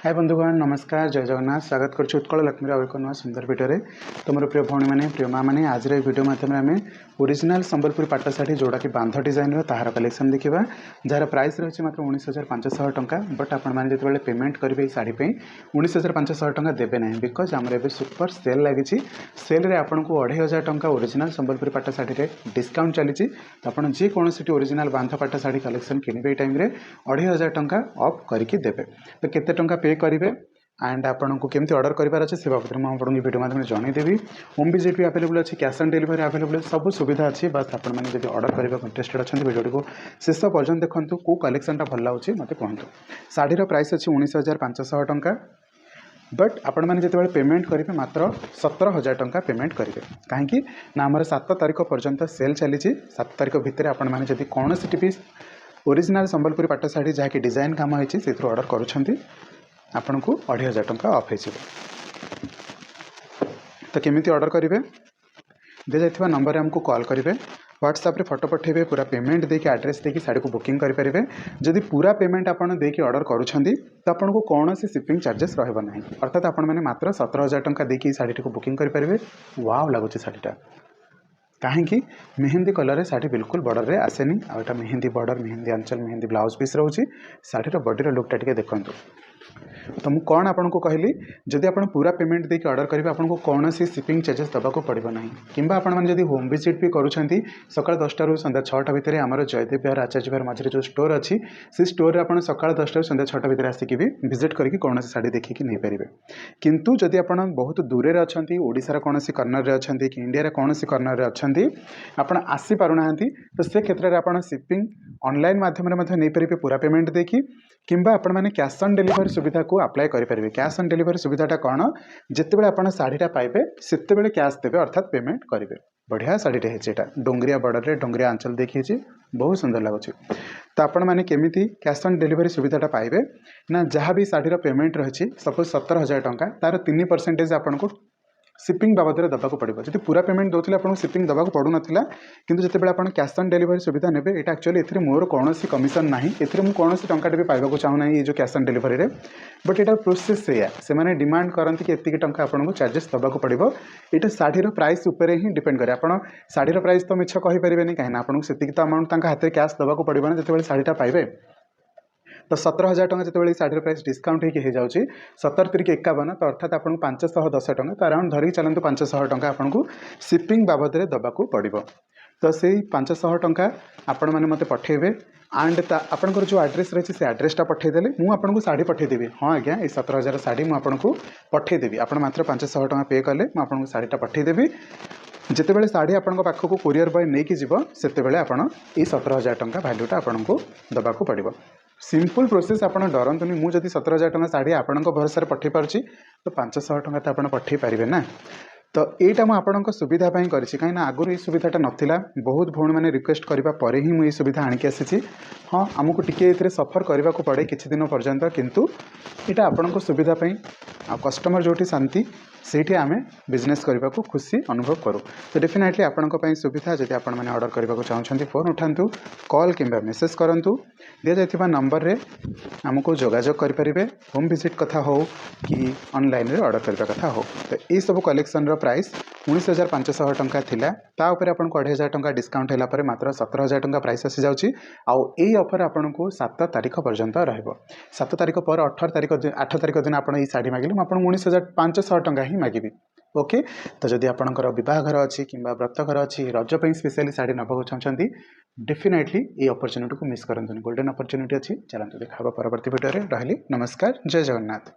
हाय बंधुगण नमस्कार जय जगन्नाथ स्वागत करुच्ची उत्कल लक्ष्मी और एक नुआ सुंदर भिडियो तुम प्रिय भौणी मैंने प्रिय माँ मैंने आज भिडियो मध्यम आम ओरिजिनल संबलपुरी पाट शाढ़ी जोड़ा कि बांध डिजाइन तार कलेक्शन देखा जार प्राइस रही मात्र 19,500 टंका बट आपने पेमेंट करेंगे शाढ़ी 19,500 टंका देवे ना बिकज आम ए सुपर सेल लगी सेल आपको 2,500 टंका ओरिजिनल संबलपुरी पाट शाढ़ी डिस्काउंट चली आपड़ जेकोसी ओरिजिनल बांध पाट शाढ़ी कलेक्शन किणवे टाइम 2,500 टंका अफ करके देवे तो केते टंका पे करेंगे एंड आपन को केमती ऑर्डर करार अच्छे से बाबद में आपको वीडियो माध्यम जनईदेवी होम विजिट भी अवेलेबल अच्छी कैश ऑन डिलीवरी अवेलेबल सब सुविधा अच्छी बस आपने ऑर्डर करने इंटरेस्टेड अच्छा वीडियो को शेष पर्यटन देखूँ कौ कलेक्शन भल लगे मत कहतु शाढ़ीर प्राइस अच्छी 19,500 टंका बट आपण मैंने जो पेमेंट करेंगे मात्र 17,000 टंका पेमेंट करेंगे कहीं आमर 7 तारीख पर्यंत सेल चली 7 तारीख भितर आपण मैंने कौन सी ओरिजिनल संबलपुरी पाट शाढ़ी जहाँकि डिजाइन कम होती से ऑर्डर करुँच आपन को 2,500 टंका अफ हो तो केमिति ऑर्डर करेंगे दि जाइथिबा नंबर हमको कॉल करेंगे व्हाट्सएप रे फोटो पठेबे पूरा पेमेंट देके एड्रेस देके साड़ी को बुकिंग करेंगे जदि पूरा पेमेंट आपन देके ऑर्डर करुछंदी तो आपन को कौन से शिपिंग चार्जेस रहबो नहीं अर्थात आपण मैंने मात्र 17,000 टंका देके साड़ी को बुकिंग करेंगे वाव लगुच साड़ीटा कहीं मेहंदी कलर साड़ी बिल्कुल बॉर्डर रे आसेनी आटा मेहंदी बॉर्डर मेहंदी अंचल मेहंदी ब्लाउज पीस रोचे साड़ीर बॉडीर लुकटा टे देखूँ तो मुझे कौन आपन को कहली जदि आप पूरा पेमेंट देके ऑर्डर करेंगे आपको कौन सी शिपिंग चार्जेस दबाक पड़ो ना कि आपने होम विजिट भी करुँच सकाल 10टा रू संध्या 6टा भितर आम जयदेव विहार आचार्य विहार मझे जो स्टोर अच्छी से स्टोर आप सकाल 10टा रू संध्या 6टा भितर आसिक भी विजिट करके कौन सी शाढ़ी देखिए नहीं पारे किंतु जदि आप बहुत दूर में अच्छा ओडार कौन सी कर्नर में अच्छा कि इंडिया कौन सी कर्नर में अच्छा आप आसीपार तो से क्षेत्र में आप शिपिंग ऑनलाइन माध्यम नहीं पारे पूरा पेमेंट देखी किंबा आपण मैंने कैश ऑन डिलीवरी सुविधा को अप्लाई करेंगे कैश ऑन डिलीवरी सुविधाटा कौन जितेबाला आप शाढ़ीटा पाइबे से कैश देवे अर्थात पेमेंट करेंगे बढ़िया शाढ़ीटे है डोंगरिया बॉर्डर रे डोंगरिया आंचल देखिए बहुत सुंदर लगुच तो आपण मैंने केमिति कैश ऑन डिलीवरी सुविधाटा पाइबे ना जहाँ भी शाढ़ीर पेमेंट रही सपोज 17,000 टंका तार 3% आपको शिपिंग बाबद में दबाक पड़ो जी पूरा पेमेंट दौले आपको शिपिंग दबाक पड़ू नाला कि जितेबाला आप कैश ऑन डिलीवरी सुविधा ने ये एक्चुअली ए मोर कौन कमिशन ना ए कौन टंका भी पाइबा चाहूना ये जो कैश ऑन डिलीवरी रे बट एटा प्रोसेस से मैंने डिमांड करती कि एतिक टंका आपको चार्जेस दबाक पड़ो ये शाढ़ीर प्राइस उपर ही डिपेंड करे आप शाढ़ीर प्राइस तो मिछ कहींपारे कहीं आपको से तो अमाउंट हाथ में कैश दबाक पड़ो ना जिते शाढ़ीटा पाइबे तो 17,000 टंका जिते शाढ़ीर प्राइस डिस्काउंट हो जाऊँगी 17 तिरिक 51 तो अर्थात आपको 510 टंका तो अराउंड धरिक चलते 500 टंका आपको शिपिंग बाबद में दबाक पड़ो तो से 500 टंका आपण मैंने मत पठेबे एंड आपंकर जो एड्रेस रही से एड्रेसटा पठेदेले मुझे शाढ़ी पठेदेवी हाँ आज्ञा ये 17,000 शाढ़ी मुझे पठेदेवी आप मात्र 500 टंका पे कले मुझे शाढ़ीटा पठेदेवी जितेबाला शाढ़ी आपण पाखक कोरियर बॉय नहीं कि से आप 17,000 टंका भैल्यूटा आपको दबाक पड़ो सिंपल प्रोसेस आप डरतुनि मुझे 17,000 टंका शाढ़ी आपण भरोसा पठे पार्ची तो 500 टंका तो आप पठे पारे ना तो यहाँ मुझे आपण सुविधा कहीं आगुरी ये सुविधाटा नाला बहुत भौणी मैंने रिक्वेस्ट करने ही मुझे सुविधा आणिक आसी हाँ आमको टे सफर करने को पड़े किसी दिन पर्यंत किंतु यहाँ आपण सुविधापी आ कस्टमर जो शांति से आम बिजनेस करने को खुशी अनुभव करूँ तो डेफिनेटली आपण सुविधा जब आप ऑर्डर करने को चाहते फोन उठातु कॉल किंबा मेसेज करूँ दि जाइथिबा नंबर रे आमको जोगाजोग करेंगे होम विजिट कथा हो कि ऑनलाइन रे ऑर्डर करने कथा हो तो ये सब कलेक्शन रो प्राइस 19,500 टंका थिला ता ऊपर आपन को 2,500 टंका डिस्काउंट हैला परे मात्र 17,000 टंका प्राइस आसी जाउची आउ ए ऑफर आपन को 7 तारीख पर्यंत रहइबो 7 तारीख पर 8 तारीख दिन आपन ई साड़ी मागिले आपन 19,500 टंका ही मागिबी ओके तो जदि आपणकर बह घर अच्छी कि व्रत घर अच्छी रजप स्पेशली साड़ी नबाक चाहते डेफिनेटली ये अपॉर्चुनिटी को मिस करंतुनी गोल्डन अपॉर्चुनिटी अच्छी चलते देखा परवर्ती वीडियो रे रहली नमस्कार जय जगन्नाथ।